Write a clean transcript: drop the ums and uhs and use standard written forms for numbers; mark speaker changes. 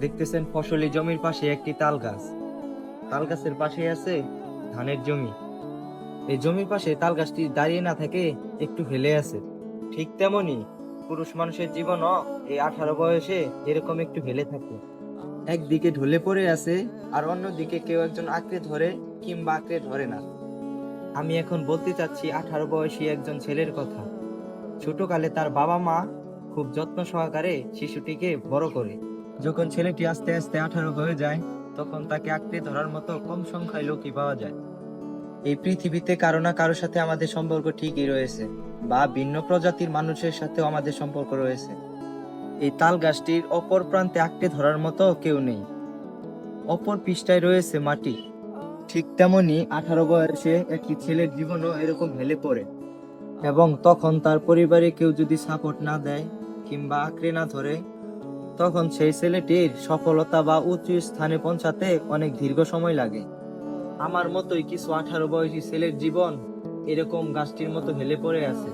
Speaker 1: দেখতেছেন ফসলি জমির পাশে একটি তাল গাছ। তাল গাছের পাশে আছে ধানের জমি। এই জমির পাশে তাল গাছটি দাঁড়িয়ে না থেকে একটু হেলে আছে। ঠিক তেমনি পুরুষ মানুষের জীবনও এই 18 বয়সে এরকম একটু হেলে থাকে। একদিকে ঢলে পড়ে আছে, আর অন্যদিকে কেউ একজন আঁকড়ে ধরে কিংবা আঁকড়ে ধরে না। আমি এখন বলতে চাচ্ছি 18 বয়সী একজন ছেলের কথা। ছোটকালে তার বাবা মা খুব যত্ন সহকারে শিশুটিকে বড় করে। যখন ছেলেটি আস্তে আস্তে 18 হয়ে যায়, তখন তাকে আঁকড়ে ধরার মতো কম সংখ্যায় লোকই পাওয়া যায়। এই পৃথিবীতে কারো না কারোর সাথে আমাদের সম্পর্ক ঠিকই রয়েছে, বা ভিন্ন প্রজাতির মানুষের সাথেও আমাদের সম্পর্ক রয়েছে। এই তাল গাছটির অপর প্রান্তে আঁকড়ে ধরার মতো কেউ নেই। অপর পৃষ্ঠায় রয়েছে মাটি। ঠিক তেমনি 18 বয়সে একটি ছেলের জীবনও এরকম হেলে পড়ে, এবং তখন তার পরিবারে কেউ যদি সাপোর্ট না দেয় কিংবা আঁকড়ে না ধরে, তখন সেই ছেলেটির সফলতা বা উঁচু স্থানে পৌঁছাতে অনেক দীর্ঘ সময় লাগে। আমার মতোই কিছু 18 বয়সী ছেলের জীবন এরকম গাছটির মতো হেলে পড়ে আছে।